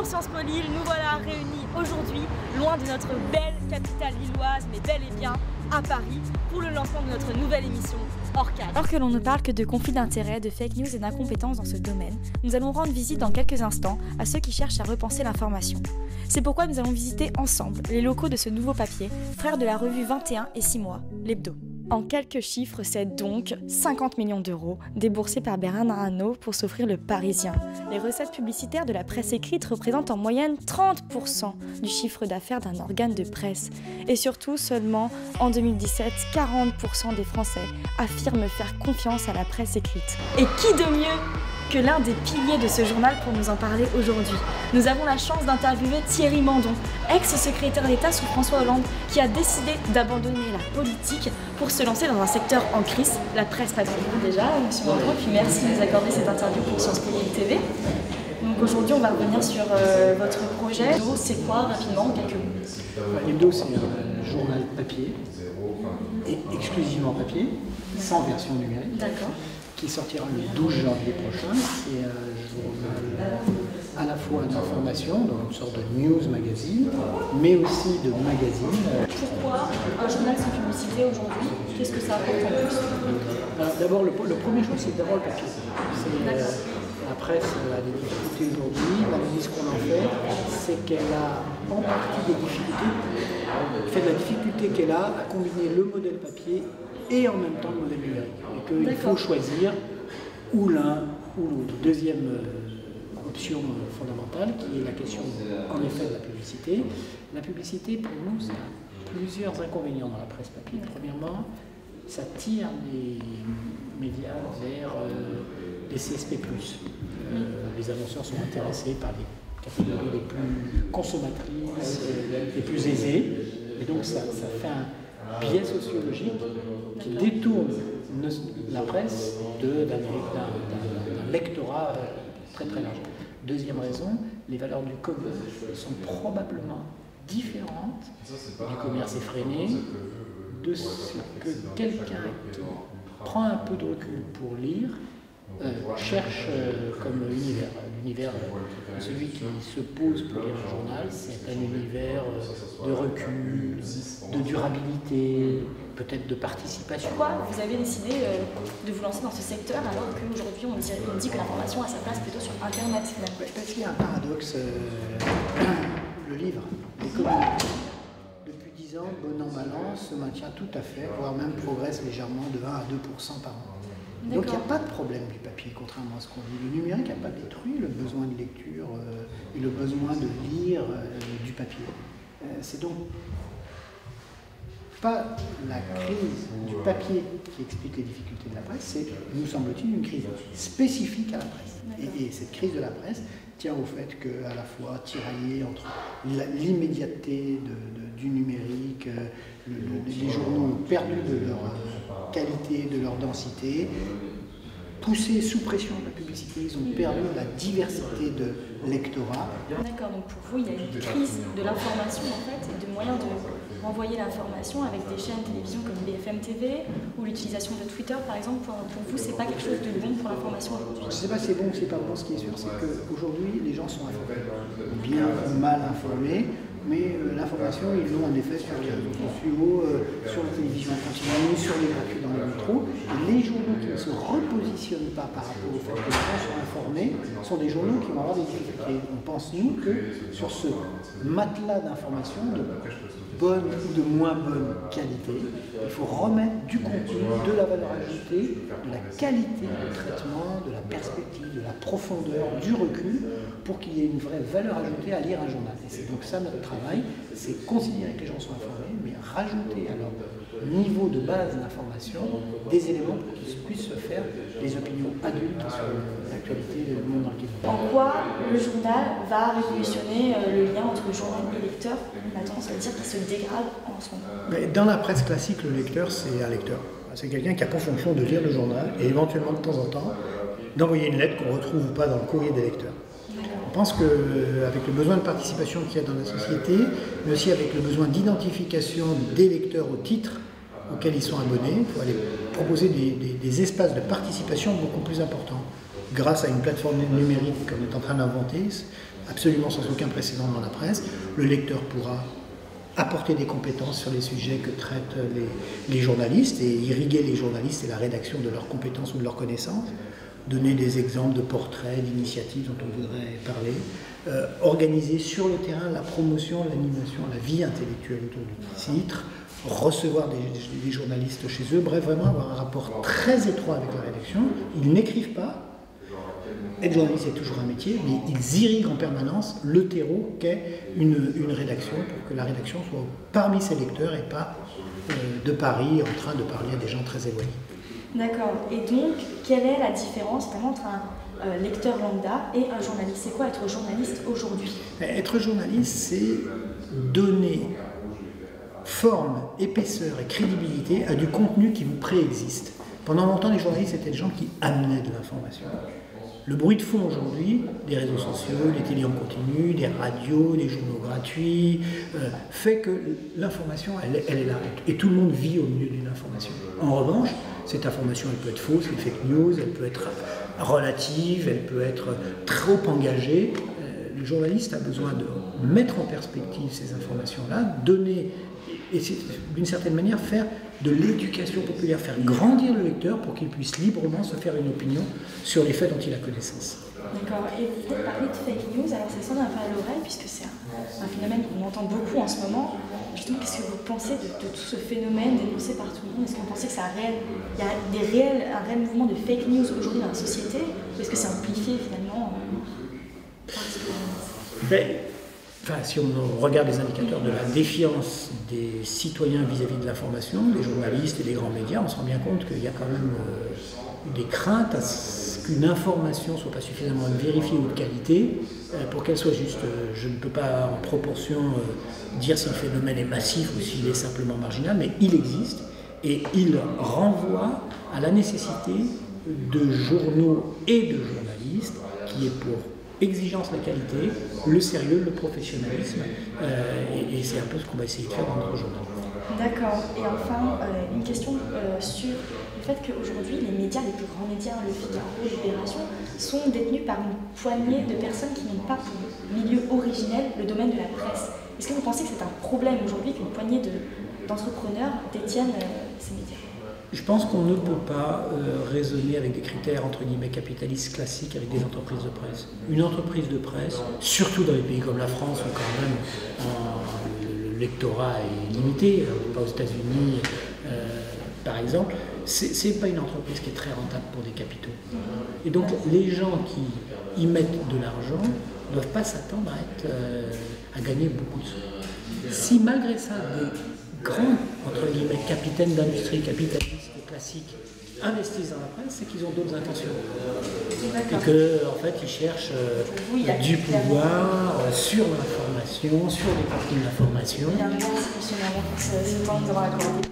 Bonjour Sciences Po Lille, nous voilà réunis aujourd'hui, loin de notre belle capitale lilloise, mais bel et bien à Paris, pour le lancement de notre nouvelle émission Hors Cadre. Alors que l'on ne parle que de conflits d'intérêts, de fake news et d'incompétences dans ce domaine, nous allons rendre visite dans quelques instants à ceux qui cherchent à repenser l'information. C'est pourquoi nous allons visiter ensemble les locaux de ce nouveau papier, frère de la revue 21 et 6 mois, l'Hebdo. En quelques chiffres, c'est donc 50 millions d'euros déboursés par Bernard Arnault pour s'offrir le Parisien. Les recettes publicitaires de la presse écrite représentent en moyenne 30% du chiffre d'affaires d'un organe de presse. Et surtout, seulement en 2017, 40% des Français affirment faire confiance à la presse écrite. Et qui de mieux que l'un des piliers de ce journal pour nous en parler aujourd'hui. Nous avons la chance d'interviewer Thierry Mandon, ex-secrétaire d'État sous François Hollande, qui a décidé d'abandonner la politique pour se lancer dans un secteur en crise, la presse papier. Déjà, monsieur Mandon, et puis merci de nous accorder cette interview pour Sciences Po Lille TV. Donc aujourd'hui, on va revenir sur votre projet. L'Hebdo, c'est quoi, rapidement, en quelques mots? L'Hebdo, c'est un journal papier, et exclusivement papier, sans version numérique. D'accord. Qui sortira le 12 janvier prochain. C'est un journal à la fois d'information, donc une sorte de news magazine, mais aussi de magazine. Pourquoi un journal sans publicité aujourd'hui? Qu'est-ce que ça apporte en plus? D'abord, le premier chose, c'est d'abord le papier. La presse a des difficultés aujourd'hui. L'analyse qu'on en fait, c'est qu'elle a en partie des difficultés, du fait de la difficulté qu'elle a à combiner le modèle papier et en même temps le modèle numérique. Et qu'il faut choisir ou l'un ou l'autre. Deuxième option fondamentale, qui est la question en effet de la publicité. La publicité, pour nous, ça a plusieurs inconvénients dans la presse papier. Premièrement, ça tire les médias vers les CSP+. Les annonceurs sont intéressés par les catégories les plus consommatrices, les plus aisées. Et donc ça fait un biais sociologique qui détourne la presse d'un lectorat très très large. Deuxième raison, les valeurs du commerce sont probablement différentes du commerce effréné, de ce que quelqu'un qui prend un peu de recul pour lire cherche comme univers. L'univers, celui qui se pose pour lire un journal, c'est un univers de recul, de durabilité, peut-être de participation. Pourquoi vous avez décidé de vous lancer dans ce secteur alors qu'aujourd'hui on dit que l'information a sa place plutôt sur Internet finalement? Parce qu'il y a un paradoxe, le livre, l'économie. Depuis 10 ans, bon an, mal an, se maintient tout à fait, voire même progresse légèrement de 1 à 2% par an. Donc il n'y a pas de problème du papier, contrairement à ce qu'on dit. Le numérique n'a pas détruit le besoin de lecture et le besoin de lire du papier. C'est donc pas la crise du papier qui explique les difficultés de la presse, c'est, nous semble-t-il, une crise spécifique à la presse. Et cette crise de la presse tient au fait qu'à la fois tiraillée entre l'immédiateté du numérique, les journaux ont perdu de leur qualité, de leur densité, poussés sous pression de la publicité, ils ont perdu la diversité de lectorat. D'accord, donc pour vous, il y a une crise de l'information en fait, et de moyens de renvoyer l'information avec des chaînes de télévision comme BFM TV ou l'utilisation de Twitter par exemple. Pour vous, c'est pas quelque chose de bon pour l'information aujourd'hui? Je ne sais pas si c'est bon ou c'est pas bon, ce qui est sûr, c'est qu'aujourd'hui, les gens sont informés, bien ou mal informés, mais l'information, ils l'ont en effet sur les réseaux sociaux, sur la télévision continue, sur les gratuits dans le métro. Et les journaux qui ne se repositionnent pas par rapport au fait que les gens sont informés sont des journaux qui vont avoir des difficultés. On pense, nous, que sur ce matelas d'informations de bonne ou de moins bonne qualité, il faut remettre du contenu, de la valeur ajoutée, de la qualité de traitement, de la perspective, de la profondeur, du recul, pour qu'il y ait une vraie valeur ajoutée à lire un journal. Et c'est donc ça notre travail, c'est considérer que les gens sont informés, mais rajouter à leur niveau de base d'information des éléments pour qu'ils puissent se faire des opinions adultes sur l'actualité du monde dans lequel ils vivent. En quoi le journal va révolutionner le lien entre journal et lecteur? On a tendance à dire qu'il se dégrade en ce moment. Mais dans la presse classique, le lecteur, c'est un lecteur. C'est quelqu'un qui a pour fonction de lire le journal et éventuellement de temps en temps d'envoyer une lettre qu'on ne retrouve pas dans le courrier des lecteurs. Je pense qu'avec le besoin de participation qu'il y a dans la société, mais aussi avec le besoin d'identification des lecteurs au titre auxquels ils sont abonnés. Il faut aller proposer des espaces de participation beaucoup plus importants. Grâce à une plateforme numérique qu'on est en train d'inventer, absolument sans aucun précédent dans la presse, le lecteur pourra apporter des compétences sur les sujets que traitent les journalistes et irriguer les journalistes et la rédaction de leurs compétences ou de leurs connaissances, donner des exemples de portraits, d'initiatives dont on voudrait parler, organiser sur le terrain la promotion, l'animation, la vie intellectuelle autour du titre, recevoir des journalistes chez eux, bref, vraiment avoir un rapport très étroit avec la rédaction. Ils n'écrivent pas. Être journaliste, c'est toujours un métier, mais ils irriguent en permanence le terreau qu'est une rédaction pour que la rédaction soit parmi ses lecteurs et pas de Paris en train de parler à des gens très éloignés. D'accord. Et donc, quelle est la différence notamment entre un lecteur lambda et un journaliste? C'est quoi être journaliste aujourd'hui? Être journaliste, c'est donner forme, épaisseur et crédibilité à du contenu qui vous préexiste. Pendant longtemps, les journalistes étaient des gens qui amenaient de l'information. Le bruit de fond aujourd'hui, des réseaux sociaux, des télés en continu, des radios, des journaux gratuits, fait que l'information, elle est là. Et tout le monde vit au milieu d'une information. En revanche, cette information, elle peut être fausse, les fake news, elle peut être relative, elle peut être trop engagée. Le journaliste a besoin de mettre en perspective ces informations-là, donner, et d'une certaine manière faire de l'éducation populaire, faire grandir le lecteur pour qu'il puisse librement se faire une opinion sur les faits dont il a connaissance. D'accord. Et vous venez de parler de fake news, alors ça sonne un peu à l'oreille puisque c'est un phénomène qu'on entend beaucoup en ce moment. Justement, qu'est-ce que vous pensez de tout ce phénomène dénoncé par tout le monde? Est-ce que vous pensez que il y a un réel mouvement de fake news aujourd'hui dans la société? Ou est-ce que c'est amplifié finalement si on regarde les indicateurs de la défiance des citoyens vis-à-vis de l'information, des journalistes et des grands médias, on se rend bien compte qu'il y a quand même des craintes à ce qu'une information ne soit pas suffisamment vérifiée ou de qualité pour qu'elle soit juste. Je ne peux pas en proportion dire si le phénomène est massif ou s'il est simplement marginal, mais il existe et il renvoie à la nécessité de journaux et de journalistes qui est pour exigence la qualité, le sérieux, le professionnalisme, et c'est un peu ce qu'on va essayer de faire dans notre journal. D'accord. Et enfin, une question sur le fait qu'aujourd'hui, les médias, les plus grands médias, Le Figaro, Libération, sont détenus par une poignée de personnes qui n'ont pas pour milieu originel le domaine de la presse. Est-ce que vous pensez que c'est un problème aujourd'hui qu'une poignée d'entrepreneurs détiennent ces médias? Je pense qu'on ne peut pas raisonner avec des critères entre guillemets capitalistes classiques avec des entreprises de presse. Une entreprise de presse, surtout dans les pays comme la France où quand même le lectorat est limité, pas aux États-Unis par exemple, c'est pas une entreprise qui est très rentable pour des capitaux. Et donc les gens qui y mettent de l'argent ne doivent pas s'attendre à gagner beaucoup de sous. Si malgré ça des grands, entre guillemets, capitaines d'industrie, capitalistes classiques, investissent dans la presse, c'est qu'ils ont d'autres intentions. Et qu'en fait, ils cherchent du pouvoir sur l'information, sur les parties de l'information. Merci, M. Maman, pour ce temps que nous avons accordé.